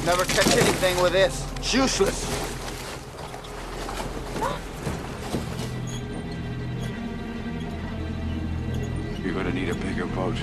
Never catch anything with this. It's useless. You're gonna need a bigger boat.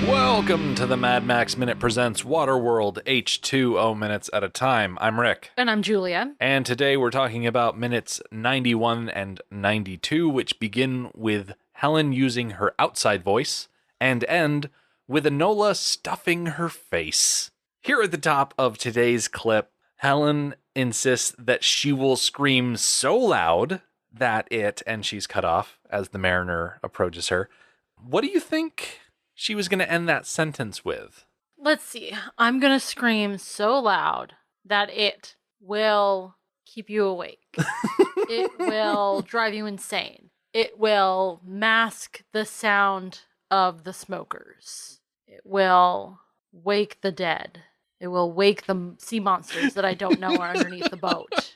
Welcome to the Mad Max Minute Presents Waterworld H2O Minutes at a Time. I'm Rick. And I'm Julia. And today we're talking about minutes 91 and 92, which begin with Helen using her outside voice and end with Enola stuffing her face. Here at the top of today's clip, Helen insists that she will scream so loud that and she's cut off as the mariner approaches her. What do you think she was going to end that sentence with? Let's see. I'm going to scream so loud that it will keep you awake. It will drive you insane. It will mask the sound of the smokers. It will wake the dead. It will wake the sea monsters that I don't know are underneath the boat.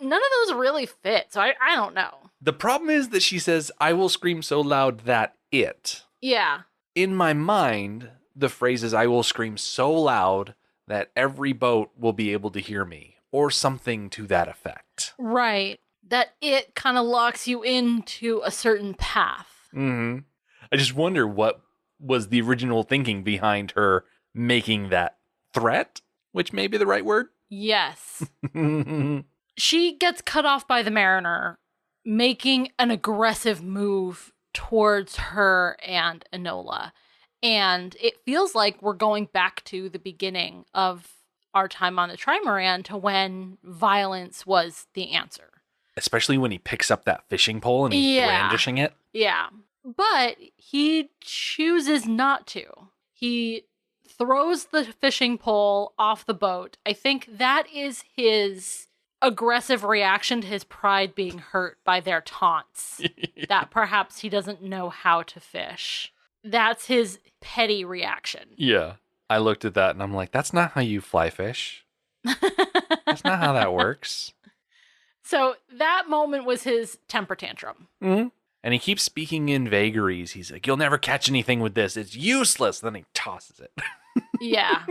None of those really fit, so I don't know. The problem is that she says, I will scream so loud that it. Yeah. In my mind, the phrase is, I will scream so loud that every boat will be able to hear me, or something to that effect. Right. That it kind of locks you into a certain path. Mm-hmm. I just wonder what was the original thinking behind her making that threat, which may be the right word. Yes. She gets cut off by the mariner, making an aggressive move towards her and Enola. And it feels like we're going back to the beginning of our time on the trimaran to when violence was the answer. Especially when he picks up that fishing pole and he's brandishing it. Yeah. But he chooses not to. He throws the fishing pole off the boat. I think that is his aggressive reaction to his pride being hurt by their taunts. That perhaps he doesn't know how to fish. That's his petty reaction. Yeah. I looked at that and I'm like, that's not how you fly fish. That's not how that works. So that moment was his temper tantrum. Mm-hmm. And he keeps speaking in vagaries. He's like, you'll never catch anything with this. It's useless. Then he tosses it. Yeah.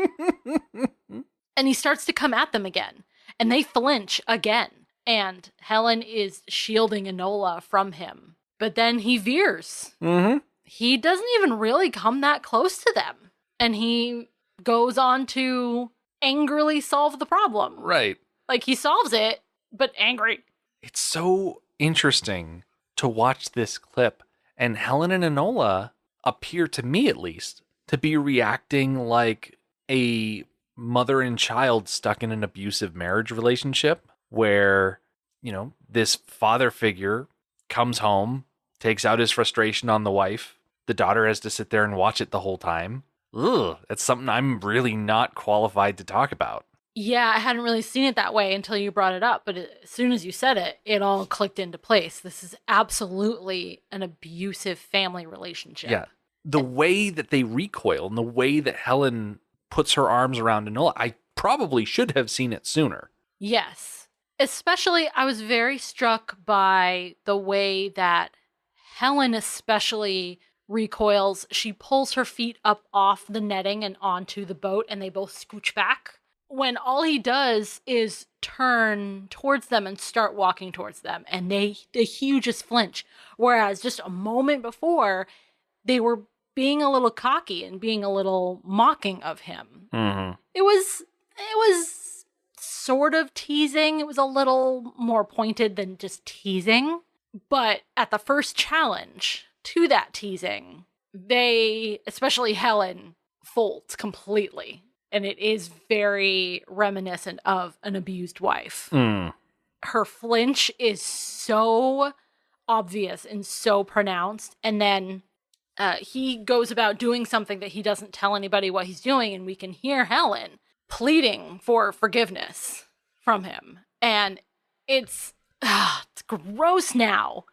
And he starts to come at them again. And they flinch again. And Helen is shielding Enola from him. But then he veers. Mm-hmm. He doesn't even really come that close to them. And he goes on to angrily solve the problem. Right. Like, he solves it, but angry. It's so interesting to watch this clip. And Helen and Enola appear, to me at least, to be reacting like a mother and child stuck in an abusive marriage relationship where, you know, this father figure comes home, takes out his frustration on the wife. The daughter has to sit there and watch it the whole time. Ugh, that's something I'm really not qualified to talk about. Yeah, I hadn't really seen it that way until you brought it up. But as soon as you said it, it all clicked into place. This is absolutely an abusive family relationship. Yeah. The way that they recoil and the way that Helen puts her arms around Enola, I probably should have seen it sooner. Yes. Especially, I was very struck by the way that Helen especially recoils. She pulls her feet up off the netting and onto the boat, and they both scooch back. When all he does is turn towards them and start walking towards them, and the hugest flinch. Whereas just a moment before, they were being a little cocky and being a little mocking of him. Mm-hmm. It was sort of teasing. It was a little more pointed than just teasing. But at the first challenge to that teasing, they, especially Helen, folds completely. And it is very reminiscent of an abused wife. Mm. Her flinch is so obvious and so pronounced. And then he goes about doing something that he doesn't tell anybody what he's doing, and we can hear Helen pleading for forgiveness from him. And it's gross now.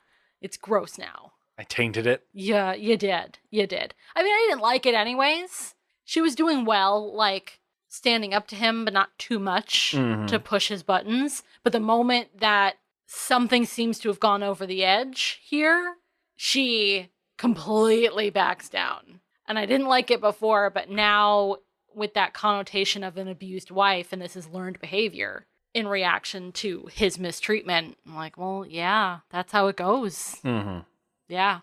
It's gross now. I tainted it. Yeah, you did. You did. I mean, I didn't like it anyways. She was doing well, like, standing up to him, but not too much to push his buttons. But the moment that something seems to have gone over the edge here, she completely backs down. And I didn't like it before, but now with that connotation of an abused wife, and this is learned behavior in reaction to his mistreatment, I'm like, well, yeah, that's how it goes. Mm-hmm. Yeah.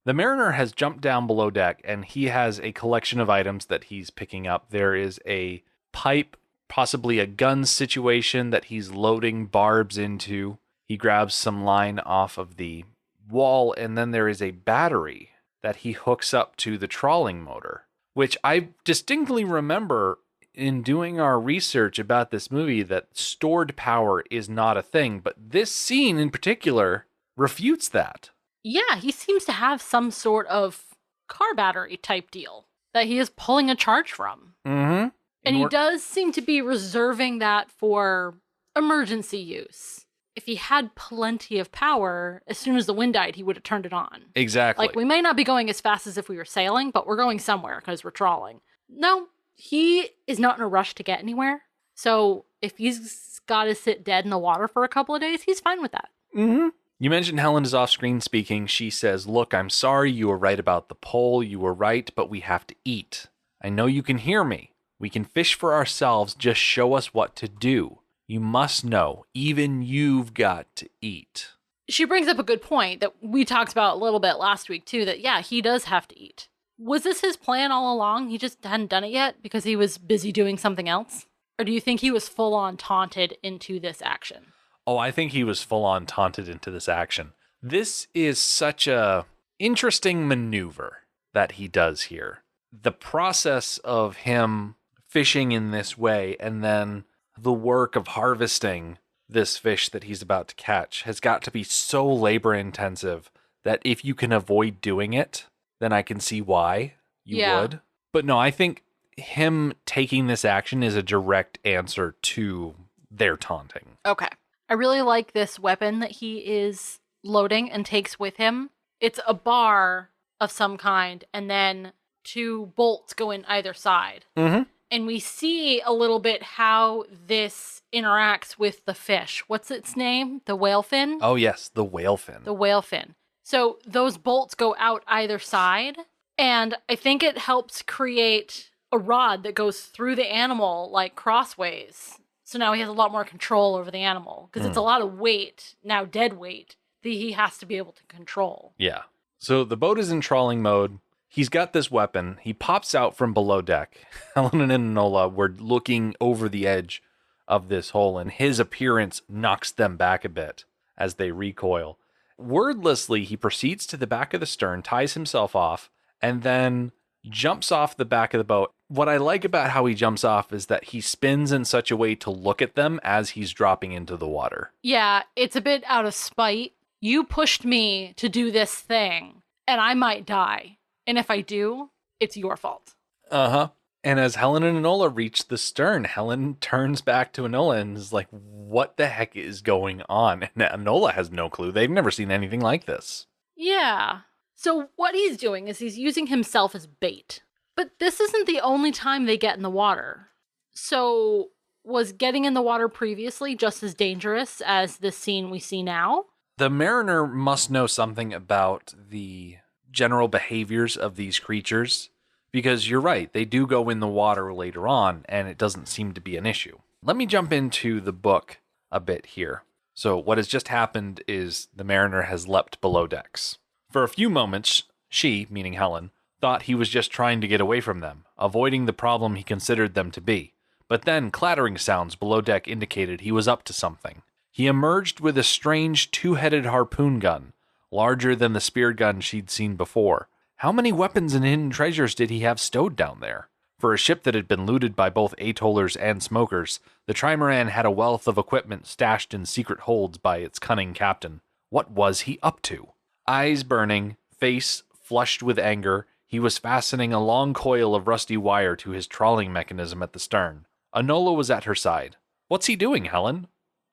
The mariner has jumped down below deck, and he has a collection of items that he's picking up. There is a pipe, possibly a gun situation that he's loading barbs into. He grabs some line off of the wall, and then there is a battery that he hooks up to the trawling motor, which I distinctly remember in doing our research about this movie that stored power is not a thing, but this scene in particular refutes that. Yeah, he seems to have some sort of car battery type deal that he is pulling a charge from. Mm-hmm. And he does seem to be reserving that for emergency use. If he had plenty of power, as soon as the wind died, he would have turned it on. Exactly. Like, we may not be going as fast as if we were sailing, but we're going somewhere because we're trawling. No, he is not in a rush to get anywhere. So if he's got to sit dead in the water for a couple of days, he's fine with that. Mm-hmm. You mentioned Helen is off-screen speaking. She says, "Look, I'm sorry, you were right about the pole. You were right, but we have to eat. I know you can hear me. We can fish for ourselves. Just show us what to do. You must know, even you've got to eat." She brings up a good point that we talked about a little bit last week, too, that, yeah, he does have to eat. Was this his plan all along? He just hadn't done it yet because he was busy doing something else? Or do you think he was full-on taunted into this action? Oh, I think he was full-on taunted into this action. This is such a interesting maneuver that he does here. The process of him fishing in this way and then the work of harvesting this fish that he's about to catch has got to be so labor-intensive that if you can avoid doing it, then I can see why you would. But no, I think him taking this action is a direct answer to their taunting. Okay. I really like this weapon that he is loading and takes with him. It's a bar of some kind, and then 2 bolts go in either side. Mm-hmm. And we see a little bit how this interacts with the fish. What's its name? The whalefin? Oh, yes, the whalefin. The whalefin. So those bolts go out either side, and I think it helps create a rod that goes through the animal, like crossways. So now he has a lot more control over the animal, because it's a lot of weight, now dead weight, that he has to be able to control. Yeah. So the boat is in trawling mode. He's got this weapon. He pops out from below deck. Helen and Enola were looking over the edge of this hole, and his appearance knocks them back a bit as they recoil. Wordlessly, he proceeds to the back of the stern, ties himself off, and then jumps off the back of the boat. What I like about how he jumps off is that he spins in such a way to look at them as he's dropping into the water. Yeah, it's a bit out of spite. You pushed me to do this thing, and I might die. And if I do, it's your fault. Uh-huh. And as Helen and Enola reach the stern, Helen turns back to Enola and is like, what the heck is going on? And Enola has no clue. They've never seen anything like this. Yeah. So what he's doing is he's using himself as bait. But this isn't the only time they get in the water. So was getting in the water previously just as dangerous as this scene we see now? The mariner must know something about the general behaviors of these creatures, because you're right, they do go in the water later on, and it doesn't seem to be an issue. Let me jump into the book a bit here. So what has just happened is the mariner has leapt below decks. For a few moments, she, meaning Helen, thought he was just trying to get away from them, avoiding the problem he considered them to be. But then clattering sounds below deck indicated he was up to something. He emerged with a strange 2-headed harpoon gun, larger than the spear gun she'd seen before. How many weapons and hidden treasures did he have stowed down there? For a ship that had been looted by both atollers and smokers, the trimaran had a wealth of equipment stashed in secret holds by its cunning captain. What was he up to? Eyes burning, face flushed with anger, he was fastening a long coil of rusty wire to his trawling mechanism at the stern. Enola was at her side. What's he doing, Helen?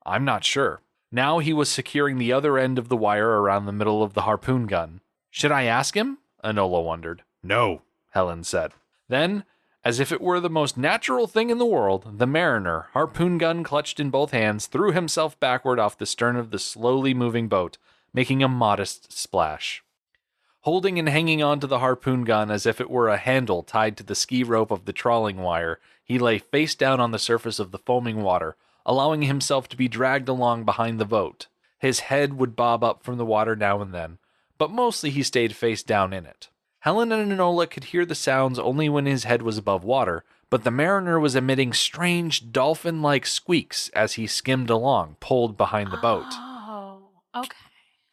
I'm not sure. Now he was securing the other end of the wire around the middle of the harpoon gun. Should I ask him? Enola wondered. No, Helen said. Then, as if it were the most natural thing in the world, the mariner, harpoon gun clutched in both hands, threw himself backward off the stern of the slowly moving boat, making a modest splash. Holding and hanging on to the harpoon gun as if it were a handle tied to the ski rope of the trawling wire, he lay face down on the surface of the foaming water, allowing himself to be dragged along behind the boat. His head would bob up from the water now and then, but mostly he stayed face down in it. Helen and Enola could hear the sounds only when his head was above water, but the mariner was emitting strange dolphin-like squeaks as he skimmed along, pulled behind the boat. Oh, okay.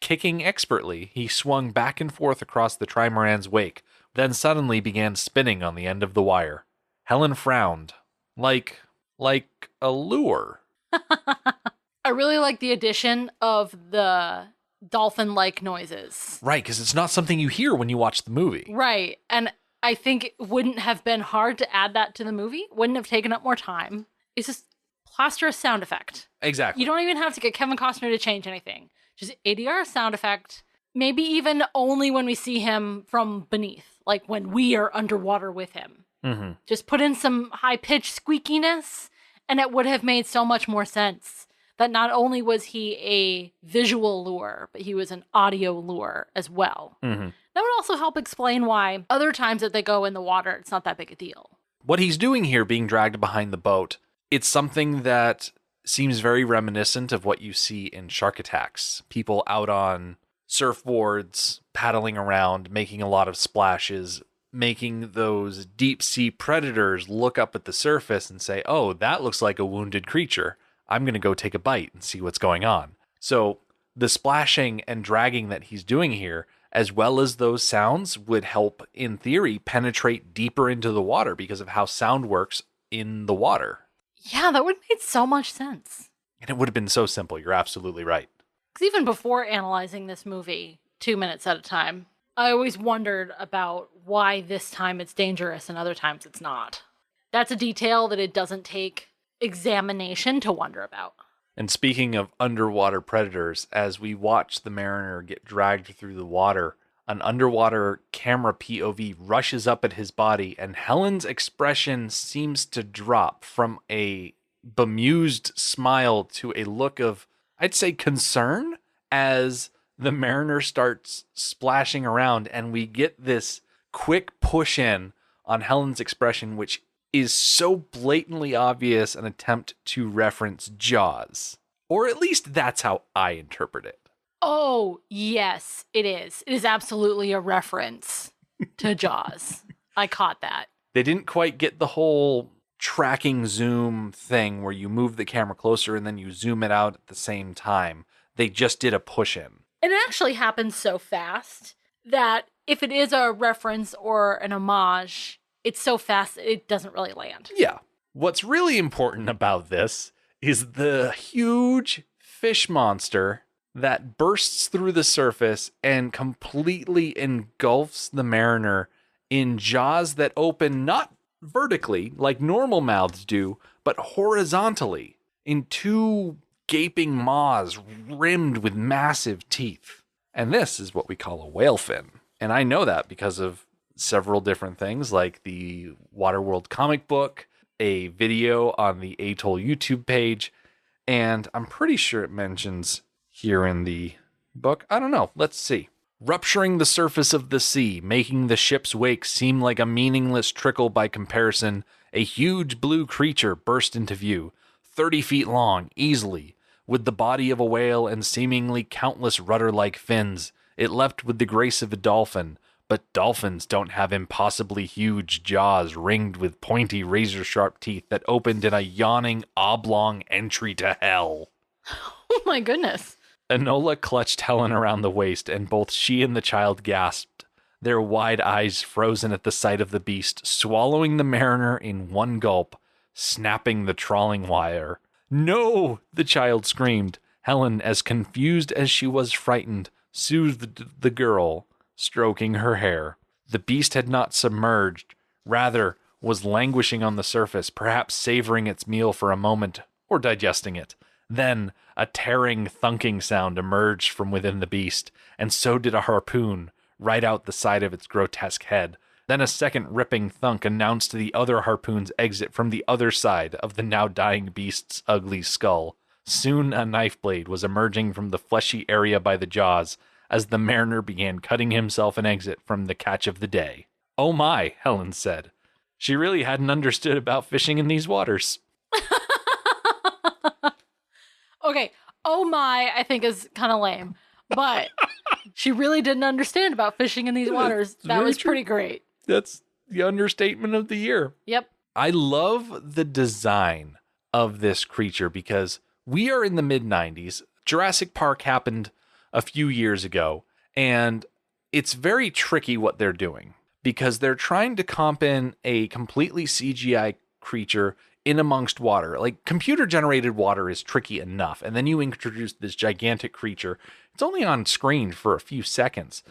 Kicking expertly, he swung back and forth across the trimaran's wake, then suddenly began spinning on the end of the wire. Helen frowned. Like a lure. I really like the addition of the dolphin-like noises. Right, because it's not something you hear when you watch the movie. Right, and I think it wouldn't have been hard to add that to the movie. Wouldn't have taken up more time. It's just plaster a sound effect. Exactly. You don't even have to get Kevin Costner to change anything. Just ADR sound effect. Maybe even only when we see him from beneath, like when we are underwater with him. Mm-hmm. Just put in some high-pitched squeakiness, and it would have made so much more sense that not only was he a visual lure, but he was an audio lure as well. Mm-hmm. That would also help explain why other times that they go in the water, it's not that big a deal. What he's doing here, being dragged behind the boat, it's something that seems very reminiscent of what you see in Shark Attacks. People out on surfboards, paddling around, making a lot of splashes, making those deep-sea predators look up at the surface and say, oh, that looks like a wounded creature. I'm going to go take a bite and see what's going on. So the splashing and dragging that he's doing here, as well as those sounds, would help, in theory, penetrate deeper into the water because of how sound works in the water. Yeah, that would have made so much sense. And it would have been so simple. You're absolutely right. Because even before analyzing this movie 2 minutes at a time, I always wondered about why this time it's dangerous and other times it's not. That's a detail that it doesn't take examination to wonder about. And speaking of underwater predators, as we watch the mariner get dragged through the water, an underwater camera POV rushes up at his body, and Helen's expression seems to drop from a bemused smile to a look of, I'd say, concern, as the mariner starts splashing around, and we get this quick push in on Helen's expression, which is so blatantly obvious an attempt to reference Jaws. Or at least that's how I interpret it. Oh, yes, it is. It is absolutely a reference to Jaws. I caught that. They didn't quite get the whole tracking zoom thing where you move the camera closer and then you zoom it out at the same time. They just did a push in. And it actually happens so fast that if it is a reference or an homage, it's so fast it doesn't really land. Yeah. What's really important about this is the huge fish monster that bursts through the surface and completely engulfs the mariner in jaws that open not vertically like normal mouths do, but horizontally in two gaping maws rimmed with massive teeth. And this is what we call a whalefin. And I know that because of several different things like the Waterworld comic book, a video on the Atoll YouTube page, and I'm pretty sure it mentions here in the book. I don't know. Let's see. Rupturing the surface of the sea, making the ship's wake seem like a meaningless trickle by comparison, a huge blue creature burst into view, 30 feet long, easily, with the body of a whale and seemingly countless rudder-like fins. It leapt with the grace of a dolphin, but dolphins don't have impossibly huge jaws ringed with pointy razor-sharp teeth that opened in a yawning oblong entry to hell. Oh my goodness. Enola clutched Helen around the waist, and both she and the child gasped, their wide eyes frozen at the sight of the beast, swallowing the mariner in one gulp, snapping the trawling wire. "No!" the child screamed. Helen, as confused as she was frightened, soothed the girl, stroking her hair. The beast had not submerged, rather was languishing on the surface, perhaps savoring its meal for a moment, or digesting it. Then a tearing, thunking sound emerged from within the beast, and so did a harpoon, right out the side of its grotesque head. Then a second ripping thunk announced the other harpoon's exit from the other side of the now dying beast's ugly skull. Soon a knife blade was emerging from the fleshy area by the jaws as the mariner began cutting himself an exit from the catch of the day. "Oh my," Helen said. She really hadn't understood about fishing in these waters. Okay, oh my, I think is kind of lame, but she really didn't understand about fishing in these waters. That was pretty great. That's the understatement of the year. Yep. I love the design of this creature because we are in the mid-90s. Jurassic Park happened a few years ago, and it's very tricky what they're doing because they're trying to comp in a completely CGI creature in amongst water. Like, computer-generated water is tricky enough, and then you introduce this gigantic creature. It's only on screen for a few seconds,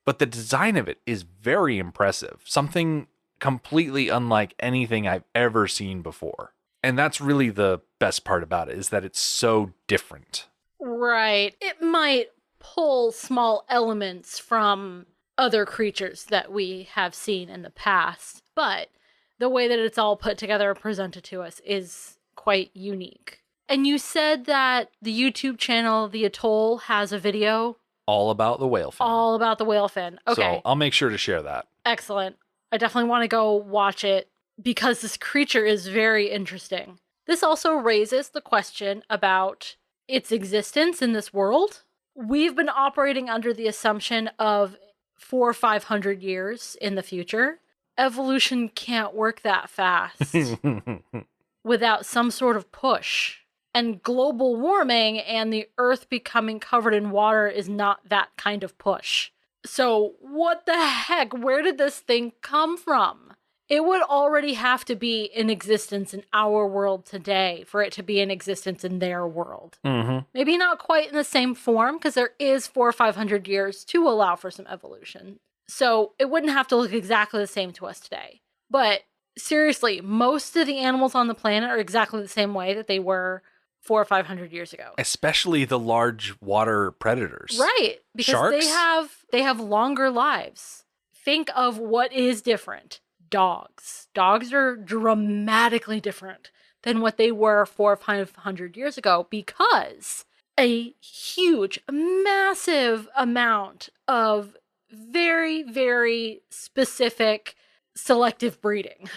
but the design of it is very impressive. Something completely unlike anything I've ever seen before. And that's really the best part about it, is that it's so different. Right. It might pull small elements from other creatures that we have seen in the past, but the way that it's all put together and presented to us is quite unique. And you said that the YouTube channel, The Atoll, has a video All about the Whalefin. all about the Whalefin. Okay. So I'll make sure to share that. Excellent. I definitely want to go watch it because this creature is very interesting. This also raises the question about its existence in this world. We've been operating under the assumption of 400 or 500 years in the future. Evolution can't work that fast without some sort of push. And global warming and the Earth becoming covered in water is not that kind of push. So what the heck? Where did this thing come from? It would already have to be in existence in our world today for it to be in existence in their world. Mm-hmm. Maybe not quite in the same form, because there is 400 or 500 years to allow for some evolution. So it wouldn't have to look exactly the same to us today. But seriously, most of the animals on the planet are exactly the same way that they were 400 or 500 years ago. Especially the large water predators. Right. Because Sharks? they have longer lives. Think of what is different. Dogs. Dogs are dramatically different than what they were 400 or 500 years ago because a huge, massive amount of very, very specific selective breeding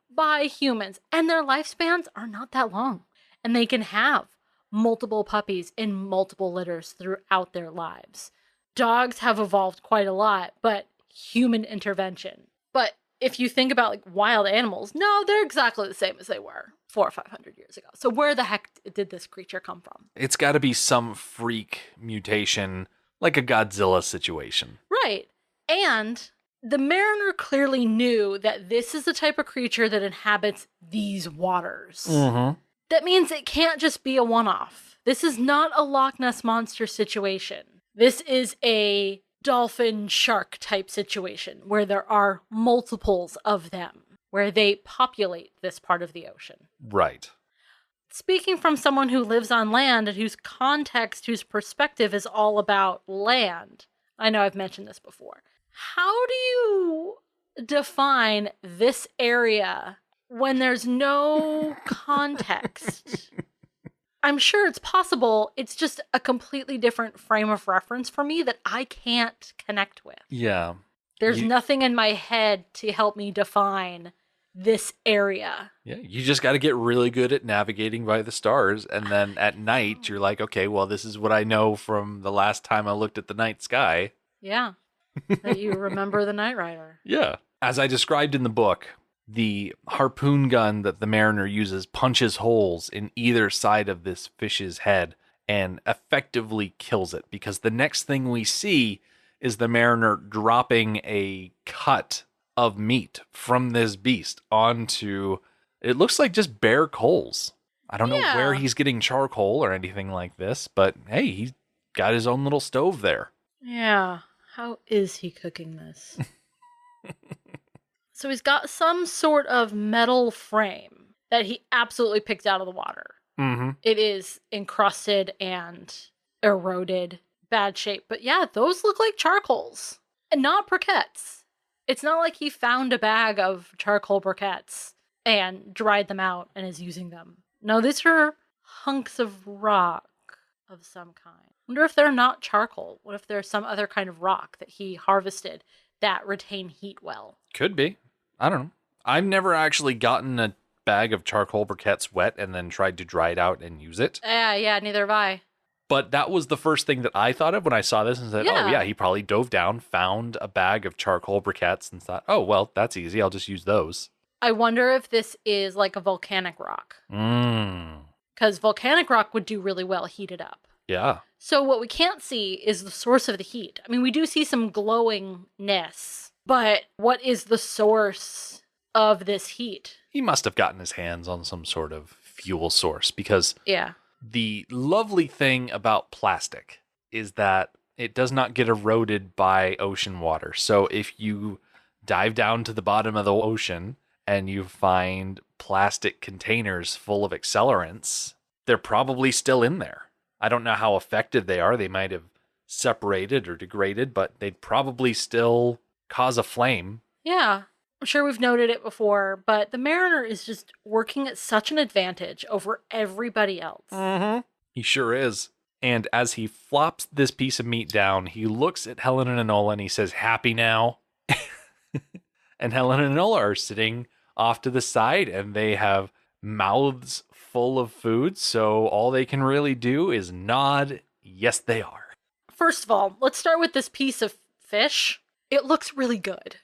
by humans. And their lifespans are not that long. And they can have multiple puppies in multiple litters throughout their lives. Dogs have evolved quite a lot, but human intervention. But if you think about like wild animals, no, they're exactly the same as they were 400 or 500 years ago. So where the heck did this creature come from? It's got to be some freak mutation, like a Godzilla situation. Right. And the mariner clearly knew that this is the type of creature that inhabits these waters. Mm-hmm. That means it can't just be a one-off. This is not a Loch Ness Monster situation. This is a dolphin shark type situation where there are multiples of them, where they populate this part of the ocean. Right. Speaking from someone who lives on land and whose context, whose perspective is all about land, I know I've mentioned this before. How do you define this area when there's no context? I'm sure it's possible. It's just a completely different frame of reference for me that I can't connect with. Yeah. There's nothing in my head to help me define this area. Yeah, you just got to get really good at navigating by the stars. And then at night, you're like, okay, well, this is what I know from the last time I looked at the night sky. Yeah. That you remember the Knight Rider. Yeah. As I described in the book, the harpoon gun that the mariner uses punches holes in either side of this fish's head and effectively kills it, because the next thing we see is the mariner dropping a cut of meat from this beast onto, it looks like just bare coals. I don't know where he's getting charcoal or anything like this, but hey, he's got his own little stove there. Yeah. How is he cooking this? So he's got some sort of metal frame that he absolutely picked out of the water. Mm-hmm. It is encrusted and eroded, bad shape. But yeah, those look like charcoals. And not briquettes. It's not like he found a bag of charcoal briquettes and dried them out and is using them. No, these are hunks of rock of some kind. Wonder if they're not charcoal. What if there's some other kind of rock that he harvested that retain heat well? Could be. I don't know. I've never actually gotten a bag of charcoal briquettes wet and then tried to dry it out and use it. Yeah, neither have I. But that was the first thing that I thought of when I saw this and said, oh yeah, he probably dove down, found a bag of charcoal briquettes and thought, oh, well, that's easy. I'll just use those. I wonder if this is like a volcanic rock. Because volcanic rock would do really well heated up. Yeah. So what we can't see is the source of the heat. I mean, we do see some glowingness, but what is the source of this heat? He must have gotten his hands on some sort of fuel source because the lovely thing about plastic is that it does not get eroded by ocean water. So if you dive down to the bottom of the ocean and you find plastic containers full of accelerants, they're probably still in there. I don't know how effective they are. They might have separated or degraded, but they'd probably still cause a flame. Yeah. I'm sure we've noted it before, but the Mariner is just working at such an advantage over everybody else. Mm-hmm. He sure is. And as he flops this piece of meat down, he looks at Helen and Enola and he says, happy now? And Helen and Enola are sitting off to the side and they have mouths full of food. So all they can really do is nod. Yes, they are. First of all, let's start with this piece of fish. It looks really good.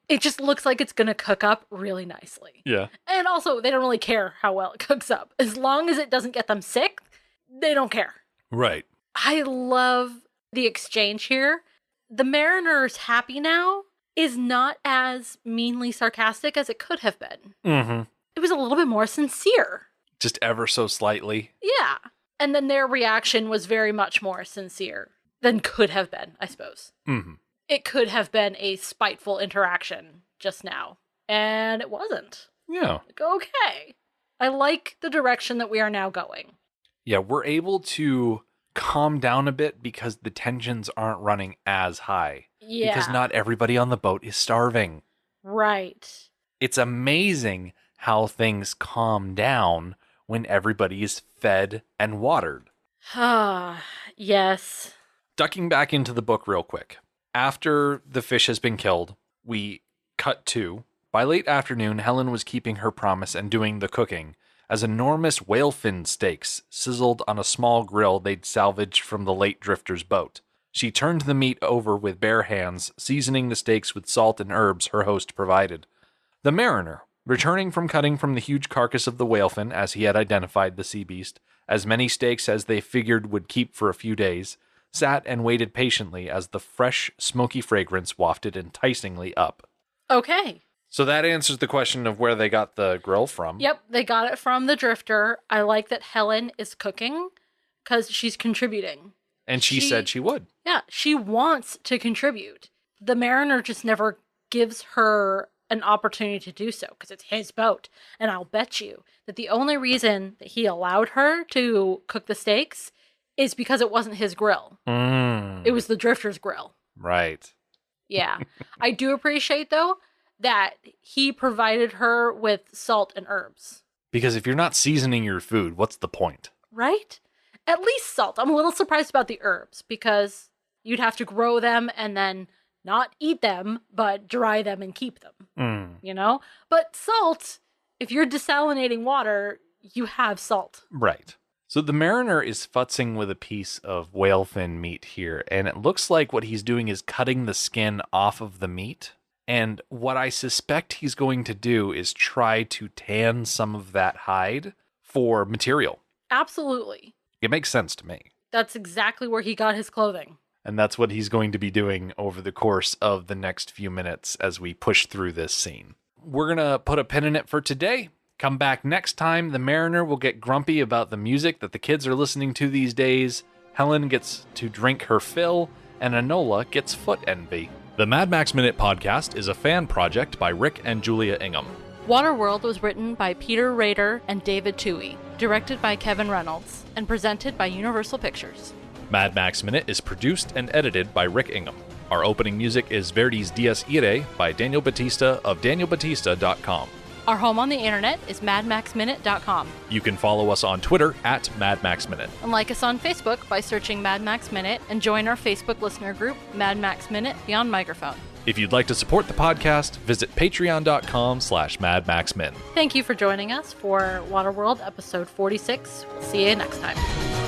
It just looks like it's going to cook up really nicely. Yeah. And also, they don't really care how well it cooks up. As long as it doesn't get them sick, they don't care. Right. I love the exchange here. The Mariner's happy now is not as meanly sarcastic as it could have been. Mm-hmm. It was a little bit more sincere. Just ever so slightly. Yeah. And then their reaction was very much more sincere than could have been, I suppose. Mm-hmm. It could have been a spiteful interaction just now. And it wasn't. Yeah. Like, okay. I like the direction that we are now going. Yeah, we're able to calm down a bit because the tensions aren't running as high. Yeah. Because not everybody on the boat is starving. Right. It's amazing how things calm down when everybody is fed and watered. Ah, yes. Ducking back into the book real quick. After the fish has been killed, we cut to, by late afternoon, Helen was keeping her promise and doing the cooking, as enormous whalefin steaks sizzled on a small grill they'd salvaged from the late drifter's boat. She turned the meat over with bare hands, seasoning the steaks with salt and herbs her host provided. The Mariner, returning from cutting from the huge carcass of the whalefin, as he had identified the sea beast, as many steaks as they figured would keep for a few days, sat and waited patiently as the fresh, smoky fragrance wafted enticingly up. Okay. So that answers the question of where they got the grill from. Yep, they got it from the drifter. I like that Helen is cooking because she's contributing. And she said she would. Yeah, she wants to contribute. The Mariner just never gives her an opportunity to do so because it's his boat. And I'll bet you that the only reason that he allowed her to cook the steaks is because it wasn't his grill. It was the drifter's grill. Right. Yeah. I do appreciate, though, that he provided her with salt and herbs. Because if you're not seasoning your food, what's the point? Right? At least salt. I'm a little surprised about the herbs because you'd have to grow them and then not eat them, but dry them and keep them. You know? But salt, if you're desalinating water, you have salt. Right. So the Mariner is futzing with a piece of whalefin meat here, and it looks like what he's doing is cutting the skin off of the meat. And what I suspect he's going to do is try to tan some of that hide for material. Absolutely. It makes sense to me. That's exactly where he got his clothing. And that's what he's going to be doing over the course of the next few minutes as we push through this scene. We're going to put a pin in it for today. Come back next time. The Mariner will get grumpy about the music that the kids are listening to these days. Helen gets to drink her fill, and Enola gets foot envy. The Mad Max Minute podcast is a fan project by Rick and Julia Ingham. Waterworld was written by Peter Rader and David Toohey, directed by Kevin Reynolds, and presented by Universal Pictures. Mad Max Minute is produced and edited by Rick Ingham. Our opening music is Verdi's Dies Irae by Daniel Batista of danielbatista.com. Our home on the internet is madmaxminute.com. You can follow us on Twitter at MadMaxMinute. And like us on Facebook by searching Mad Max Minute and join our Facebook listener group, Mad Max Minute Beyond Microphone. If you'd like to support the podcast, visit patreon.com/MadMaxMin. Thank you for joining us for Waterworld episode 46. We'll see you next time.